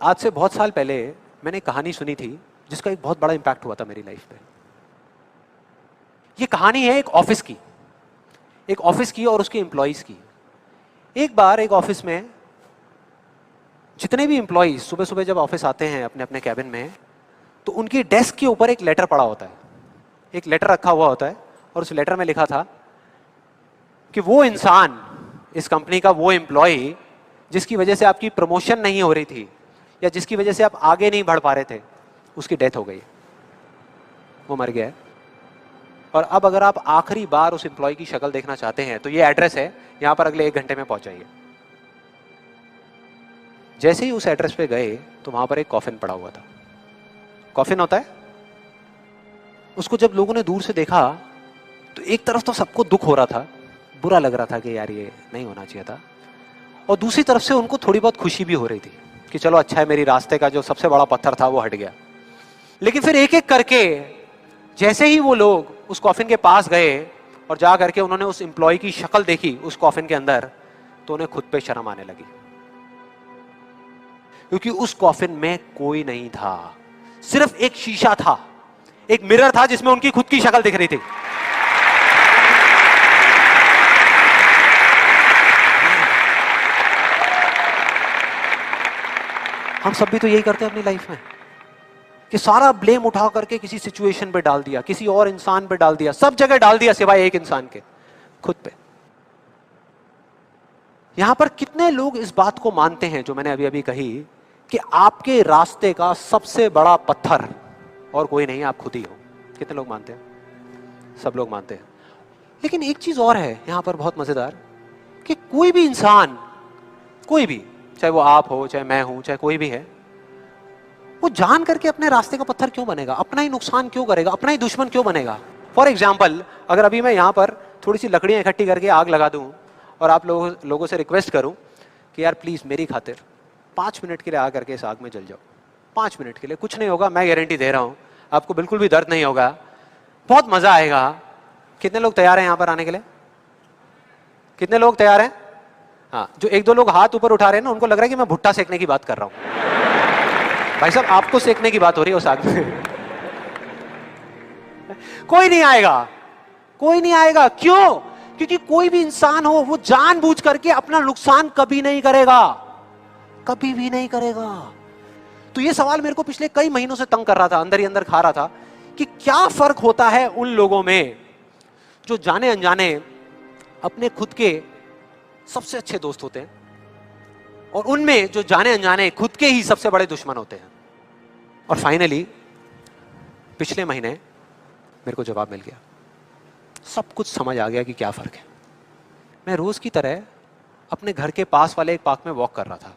आज से बहुत साल पहले मैंने एक कहानी सुनी थी जिसका एक बहुत बड़ा इंपैक्ट हुआ था मेरी लाइफ पे। ये कहानी है एक ऑफिस की और उसके एम्प्लॉइज की। एक बार एक ऑफिस में जितने भी एम्प्लॉइज सुबह सुबह जब ऑफिस आते हैं अपने अपने कैबिन में, तो उनकी डेस्क के ऊपर एक लेटर पड़ा होता है, एक लेटर रखा हुआ होता है और उस लेटर में लिखा था कि वो इंसान, इस कंपनी का वो एम्प्लॉय जिसकी वजह से आपकी प्रमोशन नहीं हो रही थी या जिसकी वजह से आप आगे नहीं बढ़ पा रहे थे, उसकी डेथ हो गई, वो मर गया है। और अब अगर आप आखिरी बार उस एम्प्लॉय की शक्ल देखना चाहते हैं तो ये एड्रेस है, यहां पर अगले 1 घंटे में पहुंचाइए। जैसे ही उस एड्रेस पे गए तो वहां पर एक कॉफिन पड़ा हुआ था। कॉफिन होता है, उसको जब लोगों ने दूर से देखा तो एक तरफ तो सबको दुख हो रहा था, बुरा लग रहा था कि यार ये नहीं होना चाहिए था, और दूसरी तरफ से उनको थोड़ी बहुत खुशी भी हो रही थी कि चलो अच्छा है, मेरी रास्ते का जो सबसे बड़ा पत्थर था वो हट गया। लेकिन फिर एक एक करके जैसे ही वो लोग उस कॉफिन के पास गए और जा करके उन्होंने उस एम्प्लॉय की शक्ल देखी उस कॉफिन के अंदर, तो उन्हें खुद पे शर्म आने लगी, क्योंकि उस कॉफिन में कोई नहीं था, सिर्फ एक शीशा था, एक मिरर था जिसमें उनकी खुद की शक्ल दिख रही थी। हम सब भी तो यही करते हैं अपनी लाइफ में कि सारा ब्लेम उठा करके किसी सिचुएशन पे डाल दिया, किसी और इंसान पे डाल दिया, सब जगह डाल दिया सिवाय एक इंसान के, खुद पे। यहां पर कितने लोग इस बात को मानते हैं जो मैंने अभी अभी कही कि आपके रास्ते का सबसे बड़ा पत्थर और कोई नहीं, आप खुद ही हो? कितने लोग मानते हैं? सब लोग मानते हैं। लेकिन एक चीज और है यहां पर बहुत मजेदार, कि कोई भी इंसान, कोई भी, चाहे वो आप हो, चाहे मैं हूं, चाहे कोई भी है, वो जान करके अपने रास्ते का पत्थर क्यों बनेगा? अपना ही नुकसान क्यों करेगा? अपना ही दुश्मन क्यों बनेगा? फॉर एग्जाम्पल, अगर अभी मैं यहां पर थोड़ी सी लकड़ियां इकट्ठी करके आग लगा दूं और आप लोगों से रिक्वेस्ट करूं कि यार प्लीज मेरी खातिर 5 मिनट के लिए आ करके इस आग में जल जाओ, 5 मिनट के लिए, कुछ नहीं होगा, मैं गारंटी दे रहा हूं, आपको बिल्कुल भी दर्द नहीं होगा, बहुत मजा आएगा। कितने लोग तैयार हैं यहां पर आने के लिए? कितने लोग तैयार हैं? हाँ, जो 1-2 लोग हाथ ऊपर उठा रहे हैं ना, उनको लग रहा है कि मैं भुट्टा सेकने की बात कर रहा हूं। भाई साहब, आपको सेकने की बात हो रही है उस आग में। कोई नहीं आएगा, कोई नहीं आएगा। क्यों? क्योंकि कोई भी इंसान हो वो जानबूझ करके अपना नुकसान कभी नहीं करेगा, कभी भी नहीं करेगा। तो ये सवाल मेरे को पिछले कई महीनों से तंग कर रहा था, अंदर ही अंदर खा रहा था कि क्या फर्क होता है उन लोगों में जो जाने अनजाने अपने खुद के सबसे अच्छे दोस्त होते हैं और उनमें जो जाने अनजाने खुद के ही सबसे बड़े दुश्मन होते हैं। और फाइनली पिछले महीने मेरे को जवाब मिल गया, सब कुछ समझ आ गया कि क्या फर्क है। मैं रोज की तरह अपने घर के पास वाले एक पार्क में वॉक कर रहा था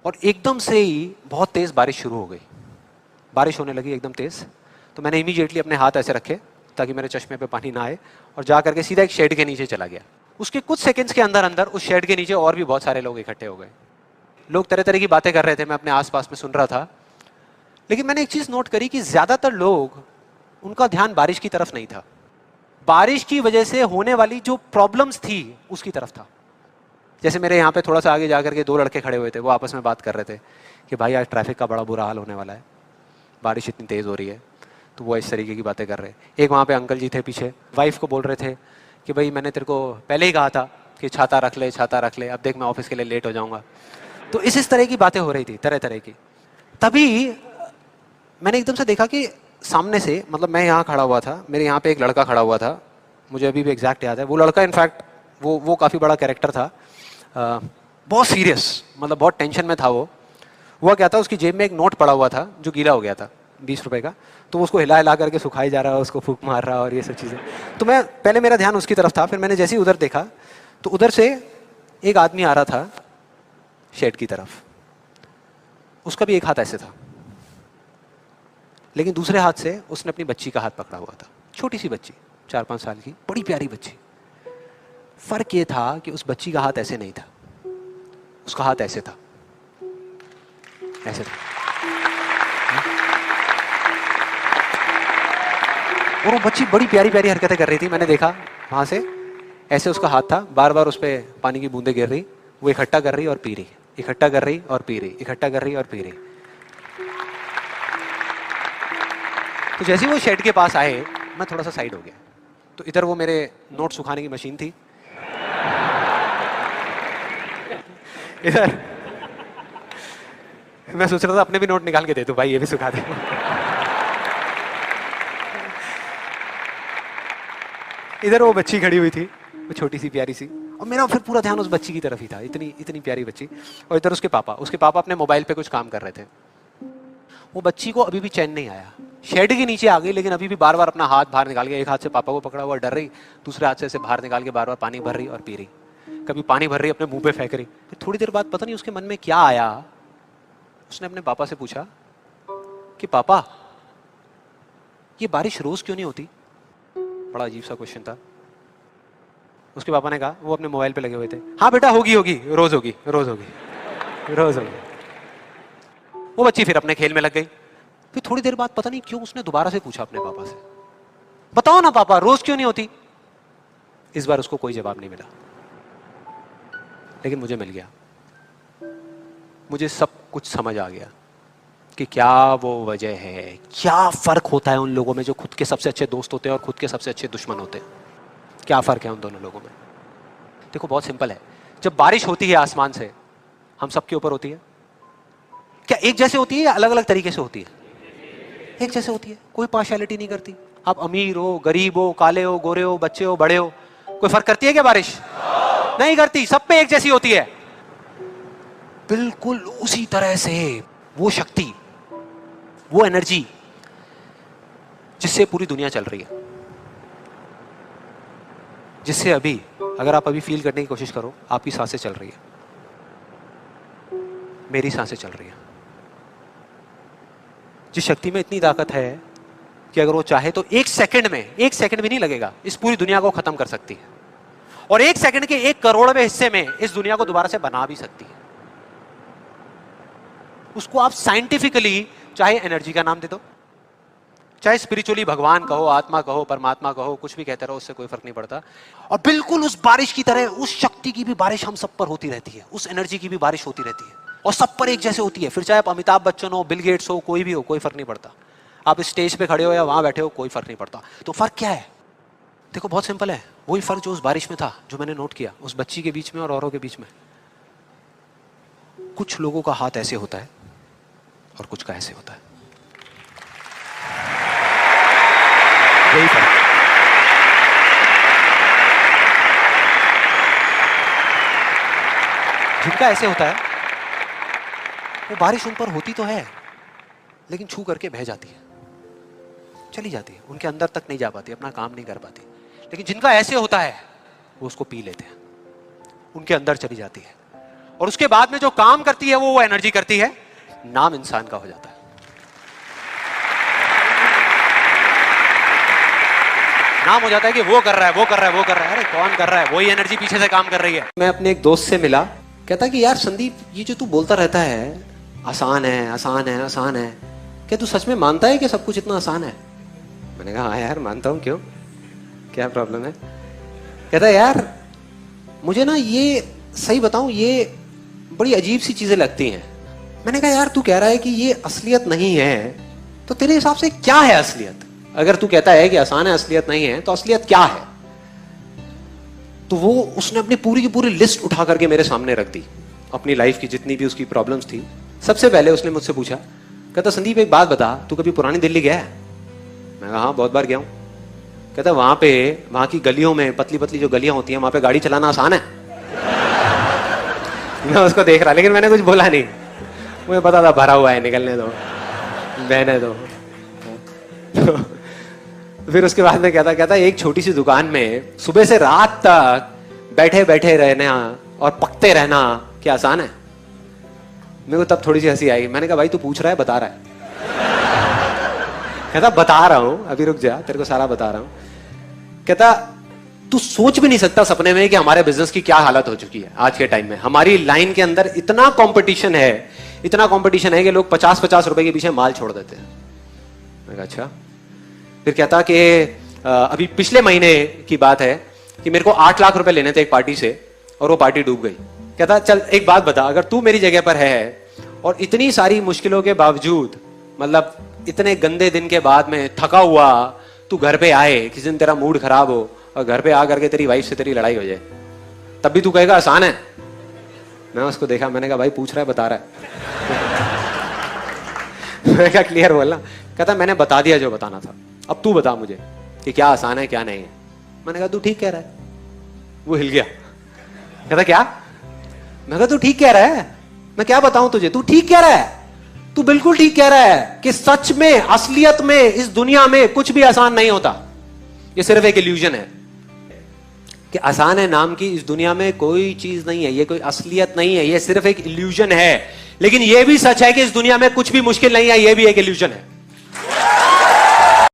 और एकदम से ही बहुत तेज बारिश शुरू हो गई, बारिश होने लगी एकदम तेज। तो मैंने इमीडिएटली अपने हाथ ऐसे रखे ताकि मेरे चश्मे पे पानी ना आए और जा करके सीधा एक शेड के नीचे चला गया। उसके कुछ सेकंड्स के अंदर अंदर उस शेड के नीचे और भी बहुत सारे लोग इकट्ठे हो गए। लोग तरह तरह की बातें कर रहे थे, मैं अपने आसपास में सुन रहा था। लेकिन मैंने एक चीज नोट करी कि ज्यादातर लोग, उनका ध्यान बारिश की तरफ नहीं था, बारिश की वजह से होने वाली जो प्रॉब्लम्स थी उसकी तरफ था। जैसे मेरे यहाँ पे थोड़ा सा आगे जाकर के 2 लड़के खड़े हुए थे, वो आपस में बात कर रहे थे कि भाई आज ट्रैफिक का बड़ा बुरा हाल होने वाला है, बारिश इतनी तेज हो रही है। तो वो इस तरीके की बातें कर रहे। एक वहाँ पे अंकल जी थे पीछे, वाइफ को बोल रहे थे कि भाई मैंने तेरे को पहले ही कहा था कि छाता रख ले, छाता रख ले, अब देख मैं ऑफिस के लिए लेट हो जाऊंगा। तो इस तरह की बातें हो रही थी, तरह तरह की। तभी मैंने एकदम से देखा कि सामने से, मतलब मैं यहाँ खड़ा हुआ था, मेरे यहाँ पे एक लड़का खड़ा हुआ था, मुझे अभी भी एग्जैक्ट याद है। वो लड़का इनफैक्ट वो काफ़ी बड़ा कैरेक्टर था, बहुत सीरियस, मतलब बहुत टेंशन में था वो। हुआ क्या था, उसकी जेब में एक नोट पड़ा हुआ था जो गीला हो गया था, 20 रुपए का। तो वो उसको हिला हिला करके सुखाई जा रहा है, उसको फूंक मार रहा और ये सब चीज़ें। तो मैं पहले, मेरा ध्यान उसकी तरफ था, फिर मैंने जैसे ही उधर देखा तो उधर से एक आदमी आ रहा था शेड की तरफ। उसका भी एक हाथ ऐसे था, लेकिन दूसरे हाथ से उसने अपनी बच्ची का हाथ पकड़ा हुआ था, छोटी सी बच्ची, 4-5 साल की, बड़ी प्यारी बच्ची। फर्क ये था कि उस बच्ची का हाथ ऐसे नहीं था, उसका हाथ ऐसे था, ऐसे था। और वो बच्ची बड़ी प्यारी प्यारी हरकतें कर रही थी। मैंने देखा वहां से, ऐसे उसका हाथ था, बार बार उस पर पानी की बूंदें गिर रही, वो इकट्ठा कर रही और पी रही, इकट्ठा कर रही और पी रही, इकट्ठा कर रही और पी रही। तो जैसे ही वो शेड के पास आए, मैं थोड़ा सा साइड हो गया। तो इधर वो मेरे नोट सुखाने की मशीन थी, इधर मैं सोच रहा था अपने भी नोट निकाल के दे दो भाई, ये भी सुखा दे। इधर वो बच्ची खड़ी हुई थी, वो छोटी सी प्यारी सी, और मेरा फिर पूरा ध्यान उस बच्ची की तरफ ही था, इतनी इतनी प्यारी बच्ची। और इधर उसके पापा अपने मोबाइल पे कुछ काम कर रहे थे। वो बच्ची को अभी भी चैन नहीं आया, शेड के नीचे आ गई, लेकिन अभी भी बार बार अपना हाथ बाहर निकाल के, एक हाथ से पापा को पकड़ा हुआ डर रही, दूसरे हाथ से ऐसे बाहर निकाल के बार बार पानी भर रही और पी रही। कभी पानी भर रही, अपने मुंह पे फेंक रही। फिर थोड़ी देर बाद पता नहीं उसके मन में क्या आया, उसने अपने पापा से पूछा कि पापा ये बारिश रोज क्यों नहीं होती? बड़ा अजीब सा क्वेश्चन था। उसके पापा ने कहा, वो अपने मोबाइल पे लगे हुए थे, हाँ बेटा होगी होगी, रोज होगी, रोज होगी, रोज होगी। वो बच्ची फिर अपने खेल में लग गई। फिर थोड़ी देर बाद पता नहीं क्यों उसने दोबारा से पूछा अपने पापा से, बताओ ना पापा रोज क्यों नहीं होती? इस बार उसको कोई जवाब नहीं मिला, लेकिन मुझे मिल गया। मुझे सब कुछ समझ आ गया कि क्या वो वजह है, क्या फर्क होता है उन लोगों में जो खुद के सबसे अच्छे दोस्त होते हैं और खुद के सबसे अच्छे दुश्मन होते हैं। क्या फर्क है उन दोनों लोगों में? देखो बहुत सिंपल है। जब बारिश होती है आसमान से, हम सबके ऊपर होती है, क्या एक जैसे होती है या अलग अलग तरीके से होती है? एक जैसे होती है, कोई पार्शियलिटी नहीं करती। आप अमीर हो, गरीब हो, काले हो, गोरे हो, बच्चे हो, बड़े हो, कोई फर्क करती है क्या बारिश? नहीं करती, सब पे एक जैसी होती है। बिल्कुल उसी तरह से वो शक्ति, वो एनर्जी जिससे पूरी दुनिया चल रही है, जिससे अभी अगर आप अभी फील करने की कोशिश करो, आपकी सांसें चल रही है, मेरी सांसें चल रही है। जिस शक्ति में इतनी ताकत है कि अगर वो चाहे तो एक सेकंड भी नहीं लगेगा, इस पूरी दुनिया को खत्म कर सकती है, और एक सेकंड के 1 करोड़वें हिस्से में इस दुनिया को दोबारा से बना भी सकती है। उसको आप साइंटिफिकली चाहे एनर्जी का नाम दे दो, चाहे स्पिरिचुअली भगवान कहो, आत्मा कहो, परमात्मा कहो, कुछ भी कहते रहो, उससे कोई फर्क नहीं पड़ता। और बिल्कुल उस बारिश की तरह उस शक्ति की भी बारिश हम सब पर होती रहती है, उस एनर्जी की भी बारिश होती रहती है, और सब पर एक जैसे होती है। फिर चाहे आप अमिताभ बच्चन हो, बिल गेट्स हो, कोई भी हो, कोई फर्क नहीं पड़ता। आप इस स्टेज पे खड़े हो या वहां बैठे हो, कोई फर्क नहीं पड़ता। तो फर्क क्या है? देखो बहुत सिंपल है, वही फर्क जो उस बारिश में था, जो मैंने नोट किया उस बच्ची के बीच में और औरों के बीच में। कुछ लोगों का हाथ ऐसे होता है और कुछ का ऐसे होता है, यही फर्क। जिनका ऐसे होता है वो बारिश उन पर होती तो है, लेकिन छू करके बह जाती है, चली जाती है, उनके अंदर तक नहीं जा पाती, अपना काम नहीं कर पाती। लेकिन जिनका ऐसे होता है वो उसको पी लेते हैं, उनके अंदर चली जाती है, और उसके बाद में जो काम करती है वो एनर्जी करती है, नाम इंसान का हो जाता है। नाम हो जाता है कि वो कर रहा है, वो कर रहा है, वो कर रहा है। अरे कौन कर रहा है? वही एनर्जी पीछे से काम कर रही है। मैं अपने एक दोस्त से मिला, कहता कि यार संदीप, ये जो तू बोलता रहता है आसान है, आसान है, आसान है, क्या तू सच में मानता है कि सब कुछ इतना आसान है? मैंने कहा हाँ यार मानता हूँ, क्यों, क्या प्रॉब्लम है? कहता यार मुझे ना ये सही बताऊं, ये बड़ी अजीब सी चीजें लगती हैं। मैंने कहा यार तू कह रहा है कि ये असलियत नहीं है, तो तेरे हिसाब से क्या है असलियत? अगर तू कहता है कि आसान है, असलियत नहीं है, तो असलियत क्या है? तो वो उसने अपनी पूरी की पूरी लिस्ट उठा करके मेरे सामने रख दी, अपनी लाइफ की जितनी भी उसकी प्रॉब्लम्स थी। सबसे पहले उसने मुझसे पूछा, कहता संदीप एक बात बता, तू कभी पुरानी दिल्ली गया है? मैं कहा हाँ बहुत बार गया हूं। कहता वहां की गलियों में, पतली पतली जो गलियां होती हैं, वहां पे गाड़ी चलाना आसान है? मैं उसको देख रहा, लेकिन मैंने कुछ बोला नहीं, मुझे पता था भरा हुआ है, निकलने दो, बहने दो। फिर उसके बाद में कहता एक छोटी सी दुकान में सुबह से रात तक बैठे बैठे रहना और पकते रहना क्या आसान है? मेरे को तब थोड़ी सी हंसी आई। मैंने कहा भाई तू पूछ रहा है, बता रहा है? कहता बता रहा हूं, अभी रुक जा, तेरे को सारा बता रहा हूं। कहता तू सोच भी नहीं सकता सपने में कि हमारे बिजनेस की क्या हालत हो चुकी है आज के टाइम में। हमारी लाइन के अंदर इतना कंपटीशन है, इतना कंपटीशन है कि लोग 50-50 रुपए के पीछे माल छोड़ देते हैं। मैं कहा अच्छा। फिर कहता कि अभी पिछले महीने की बात है कि मेरे को 8 लाख रुपए लेने थे एक पार्टी से, और वो पार्टी डूब गई। कहता चल एक बात बता, अगर तू मेरी जगह पर है और इतनी सारी मुश्किलों के बावजूद, मतलब इतने गंदे दिन के बाद में थका हुआ तू घर पे आए, किसी दिन तेरा मूड खराब हो और घर पे आ करके तेरी वाइफ से तेरी लड़ाई हो जाए, तब भी तू कहेगा आसान है? मैं उसको देखा, मैंने कहा भाई पूछ रहा है बता रहा है? मैंने कहा क्लियर बोलना। कहता मैंने बता दिया जो बताना था, अब तू बता मुझे कि क्या आसान है क्या नहीं है। मैंने कहा तू ठीक कह रहा है। वो हिल गया, कहता क्या? मैं कहा तू ठीक कह रहा है, मैं क्या बताऊं तुझे, तू ठीक कह रहा है, तू बिल्कुल ठीक कह रहा है कि सच में असलियत में इस दुनिया में कुछ भी आसान नहीं होता। ये सिर्फ एक इल्यूजन है कि आसान है नाम की इस दुनिया में कोई चीज नहीं है, ये कोई असलियत नहीं है, ये सिर्फ एक इल्यूजन है। लेकिन ये भी सच है कि इस दुनिया में कुछ भी मुश्किल नहीं है, ये भी एक इल्यूजन है।